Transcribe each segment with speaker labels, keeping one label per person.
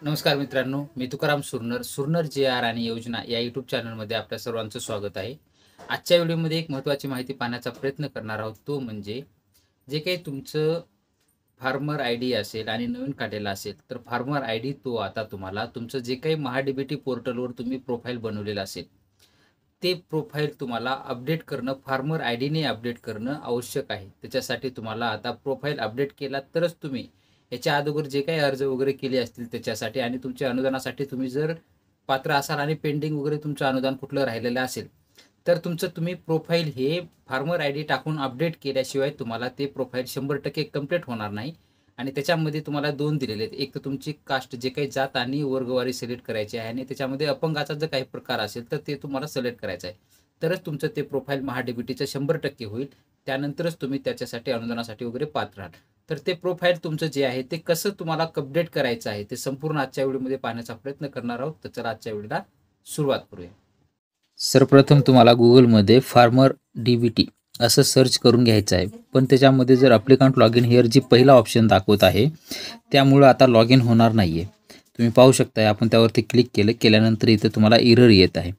Speaker 1: नमस्कार मित्रांनो, मी तुकाराम सुरनर जे आर आणि योजना या यूट्यूब चॅनलमध्ये आपल्या सर्वांचं स्वागत आहे. आजच्या व्हिडिओमध्ये एक महत्त्वाची माहिती पाहण्याचा प्रयत्न करणार आहोत. तो म्हणजे जे काही तुमचं फार्मर आय डी असेल आणि नवीन काढलेला असेल, तर फार्मर आय डी तो आता तुम्हाला तुमचं जे काही महाडीबीटी पोर्टलवर तुम्ही प्रोफाईल बनवलेलं असेल, ते प्रोफाईल तुम्हाला अपडेट करणं, फार्मर आय डीने अपडेट करणं आवश्यक आहे. त्याच्यासाठी तुम्हाला आता प्रोफाईल अपडेट केला तरच तुम्ही याच्या अगोदर जे काही अर्ज वगैरे केले असतील त्याच्यासाठी आणि तुमच्या अनुदानासाठी तुम्ही जर पात्र असाल आणि पेंडिंग वगैरे तुमचं अनुदान कुठलं राहिलेलं असेल, तर तुम्ही प्रोफाईल हे फार्मर आय डी टाकून अपडेट केल्याशिवाय तुम्हाला ते प्रोफाईल 100% कंप्लीट होणार नाही. आणि त्याच्यामध्ये तुम्हाला 2 दिलेले आहेत. एक तर तुमची कास्ट जे काही जात आणि वर्गवारी सिलेक्ट करायची आहे आणि त्याच्यामध्ये अपंगाचा जर काही प्रकार असेल तर ते तुम्हाला सिलेक्ट करायचं आहे. तरच तुमचं ते प्रोफाईल महाडीबीटीचं 100% होईल. त्यानंतरच तुम्ही त्याच्यासाठी अनुदानासाठी वगैरे पात्र आहात. तर ते प्रोफाईल तुमचं जे आहे ते कसं तुम्हाला अपडेट करायचं आहे ते संपूर्ण आजच्या व्हिडिओमध्ये पाहण्याचा प्रयत्न करणार आहोत. तर चला आजच्या व्हिडिओला सुरुवात करूया. सर्वप्रथम तुम्हाला गुगलमध्ये फार्मर डीबीटी असं सर्च करून घ्यायचं आहे. पण त्याच्यामध्ये जर ॲप्लिकंट लॉग इन हिअर जी पहिला ऑप्शन दाखवत आहे त्यामुळं आता लॉग इन होणार नाही आहे. तुम्ही पाहू शकता आपण त्यावरती क्लिक केल्यानंतर इथं तुम्हाला एरर येत आहे.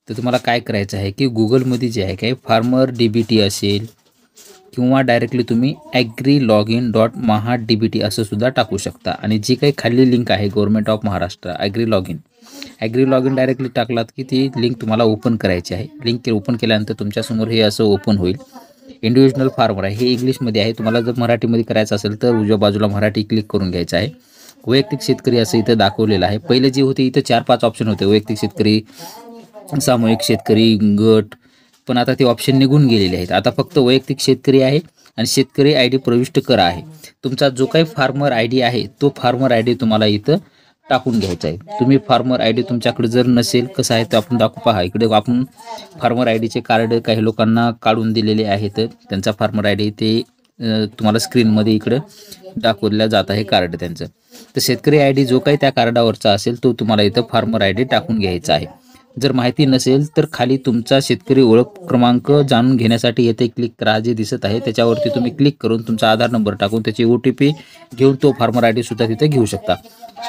Speaker 1: तर तुम्हाला काय करायचं आहे की गुगलमध्ये जे आहे काही फार्मर डीबीटी असेल किंवा डायरेक्टली तुम्ही agri-login.maha-dbt असं सुद्धा टाकू शकता. आणि जी काही खाली लिंक आहे government of Maharashtra agri login directly टाकलात की ती लिंक तुम्हाला ओपन करायची आहे. लिंक ओपन केल्यानंतर तुमच्यासमोर हे असं ओपन होईल. इंडिव्हिज्युअल फार्मर आहे, हे इंग्लिशमध्ये आहे. तुम्हाला जर मराठीमध्ये करायचं असेल तर उजव्या बाजूला मराठी क्लिक करून घ्यायचं आहे. वैयक्तिक शेतकरी असं इथं दाखवलेलं आहे. पहिले जे होते इथं 4-5 ऑप्शन होते, वैयक्तिक शेतकरी, सामूहिक शेतकरी, गट, पण आता ते ऑप्शन निघून गेलेले आहेत. आता फक्त वैयक्तिक शेतकरी आहे आणि शेतकरी आय डी प्रविष्ट करा आहे. तुमचा जो काही फार्मर आय डी आहे तो फार्मर आय डी तुम्हाला इथं टाकून घ्यायचा आहे. तुम्ही फार्मर आय डी तुमच्याकडे जर नसेल, कसं आहे तर आपण दाखवू. पहा इकडे आपण फार्मर आय डीचे कार्ड काही लोकांना काढून दिलेले आहेत. त्यांचा फार्मर आय डी ते तुम्हाला स्क्रीनमध्ये इकडं दाखवल्या जात आहे कार्ड त्यांचं. तर शेतकरी आय डी जो काही त्या कार्डावरचा असेल तो तुम्हाला इथं फार्मर आय डी टाकून घ्यायचा आहे. जर माहिती नसेल तर खाली तुमचा शेतकरी ओळख क्रमांक जाणून घेण्यासाठी येथे क्लिक करा, जे दिसत आहे त्याच्यावरती तुम्ही क्लिक करून तुमचा आधार नंबर टाकून त्याची OTP घेऊन तो फार्मर आय डीसुद्धा तिथे घेऊ शकता.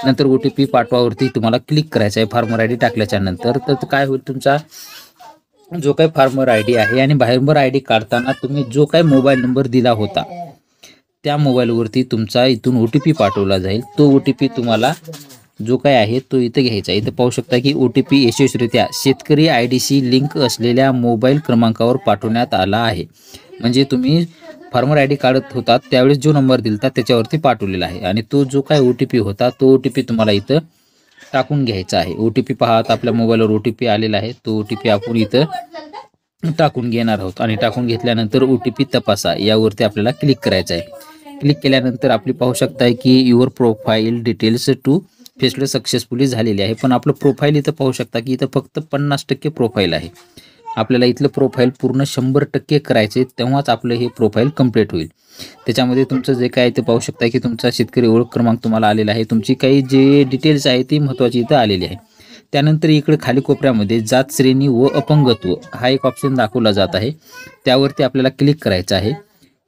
Speaker 1: नंतर OTP पाठवावरती तुम्हाला क्लिक करायचं आहे फार्मर आय डी टाकल्याच्या नंतर. तर काय होईल, तुमचा जो काही फार्मर आय डी आहे आणि फार्मर आय डी काढताना तुम्ही जो काही मोबाईल नंबर दिला होता त्या मोबाईलवरती तुमचा इथून OTP पाठवला जाईल. तो OTP तुम्हाला जो काय आहे तो इथं घ्यायचा. इथं पाहू शकता की OTP यशस्वीरित्या शेतकरी आय डीशी लिंक असलेल्या मोबाईल क्रमांकावर पाठवण्यात आला आहे. म्हणजे तुम्ही फार्मर आय डी काढत होता त्यावेळेस जो नंबर दिलता त्याच्यावरती पाठवलेला आहे आणि तो जो काय OTP होता तो OTP तुम्हाला इथं टाकून घ्यायचा आहे. OTP पाहत आपल्या मोबाईलवर OTP आलेला आहे, तो OTP आपण इथं टाकून घेणार आहोत. आणि टाकून घेतल्यानंतर OTP तपासा यावरती आपल्याला क्लिक करायचं आहे. क्लिक केल्यानंतर आपली पाहू शकताय की your profile details to faced successfully झालेली आहे. पण आपलं प्रोफाईल इथं पाहू शकता की इथं फक्त 50% प्रोफाईल आहे. आपल्याला इथलं प्रोफाईल पूर्ण 100% करायचे, तेव्हाच आपलं हे प्रोफाईल कंप्लीट होईल. त्याच्यामध्ये तुमचं जे काय ते पाहू शकता की तुमचा शेतकरी ओळख क्रमांक तुम्हाला आलेला आहे. तुमची काही जे डिटेल्स आहे ती महत्त्वाची इथं आलेली आहे. त्यानंतर इकडे खाली कोपऱ्यामध्ये जात श्रेणी व अपंगत्व हा एक ऑप्शन दाखवला जात आहे. त्यावरती आपल्याला क्लिक करायचं आहे.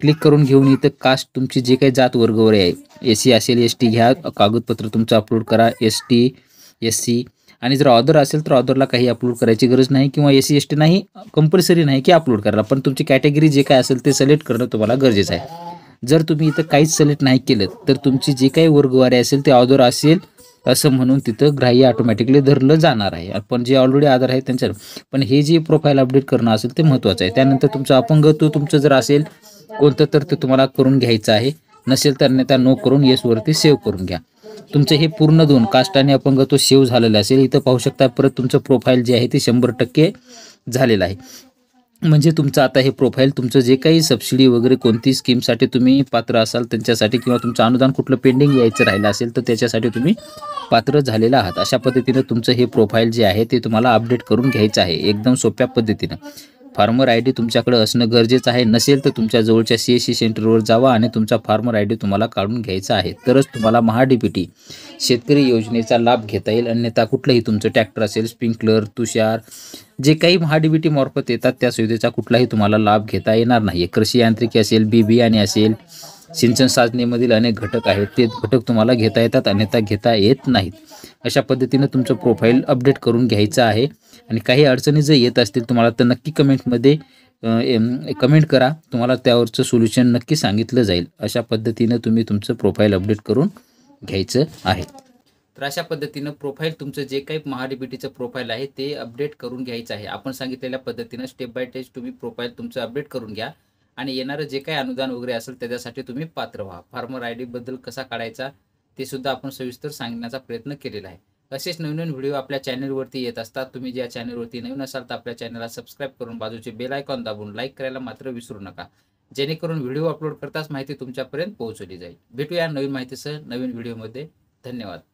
Speaker 1: क्लिक करून घेऊन इथं कास्ट तुमची जे काही जात वर्गवर आहे, SC असेल ST घ्या, कागदपत्र तुमचं अपलोड करा, ST SC. आणि जर ऑदर असेल तर ऑदरला काही अपलोड करायची गरज नाही किंवा SC ST नाही, कंपल्सरी नाही की अपलोड करायला. पण तुमची कॅटेगरी जे काय असेल ते सिलेक्ट करणं तुम्हाला गरजेचं आहे. जर तुम्ही इथं काहीच सिलेक्ट नाही केलं तर तुमची जी काही वर्गवारी असेल ते ऑदर असेल असं म्हणून तिथं ग्राह्य ऑटोमॅटिकली धरलं जाणार आहे. पण जे ऑलरेडी आधार आहे त्यांच्या, पण हे जे प्रोफाईल अपडेट करणं असेल ते महत्त्वाचं आहे. त्यानंतर तुमचं अपंगत्व तुमचं जर असेल कोणतं तर ते तुम्हाला करून घ्यायचं आहे. नसेल तर अन्यथा नो करून येसवरती सेव्ह करून घ्या. तुमचं हे पूर्ण 2 कास्ट आणि अपंगत्व सेव्ह झालेलं असेल. इथं पाहू शकता परत तुमचं प्रोफाईल जे आहे ते 100% झालेलं आहे. म्हणजे तुमचं आता हे प्रोफाईल तुमचं जे काही सबसिडी वगैरे कोणती स्कीमसाठी तुम्ही पात्र असाल त्यांच्यासाठी किंवा तुमचं अनुदान कुठलं पेंडिंग यायचं राहिलं असेल तर त्याच्यासाठी तुम्ही पात्र झालेलं आहात. अशा पद्धतीनं तुमचं हे प्रोफाईल जे आहे ते तुम्हाला अपडेट करून घ्यायचं आहे एकदम सोप्या पद्धतीनं. फार्मर आय डी तुमच्याकडे असणं गरजेचं आहे. नसेल तर तुमच्या जवळच्या CSC सेंटरवर जावा आणि तुमचा फार्मर आय डी तुम्हाला काढून घ्यायचा आहे. तरच तुम्हाला महाडीबीटी शेतकरी योजनेचा लाभ घेता येईल. अन्यथा कुठलंही तुमचं ट्रॅक्टर असेल, स्प्रिंकलर, तुषार, जे काही महाडीबीटी मार्फत येतात त्या सुविधेचा कुठलाही तुम्हाला लाभ घेता येणार नाही. कृषी यांत्रिकी असेल, बी बियाणे असेल, सिंचन साधनेमधील अनेक घटक आहेत, ते घटक तुम्हाला घेता येतात अन्यथा घेता येत नाहीत. अशा पद्धतीनं तुमचं प्रोफाईल अपडेट करून घ्यायचं आहे. आणि काही अडचणी जर येत असतील तुम्हाला तर नक्की कमेंटमध्ये कमेंट करा, तुम्हाला त्यावरचं सोल्युशन नक्की सांगितलं जाईल. अशा पद्धतीनं तुम्ही तुमचं प्रोफाईल अपडेट करून घ्यायचं आहे. तर अशा पद्धतीनं प्रोफाईल तुमचं जे काही महाडीबीटीचं प्रोफाईल आहे ते अपडेट करून घ्यायचं आहे. आपण सांगितलेल्या पद्धतीनं स्टेप बाय स्टेप तुम्ही प्रोफाईल तुमचं अपडेट करून घ्या आणि येणारं जे काही अनुदान वगैरे असेल त्याच्यासाठी तुम्ही पात्र व्हा. फार्मर आय डीबद्दल कसा काढायचा ते सुद्धा आपण सविस्तर सांगण्याचा प्रयत्न केलेला आहे. असेच नवीन व्हिडिओ आपल्या चॅनलवरती येत असतात. तुम्ही ज्या चॅनलवरती नवीन असाल तर आपल्या चॅनलला सबस्क्राईब करून बाजूचे बेल आयकॉन दाबून लाईक करायला मात्र विसरू नका, जेणेकरून व्हिडिओ अपलोड करताच माहिती तुमच्यापर्यंत पोहोचवली जाईल. भेटूया नवीन माहितीसह नवीन व्हिडिओमध्ये. धन्यवाद.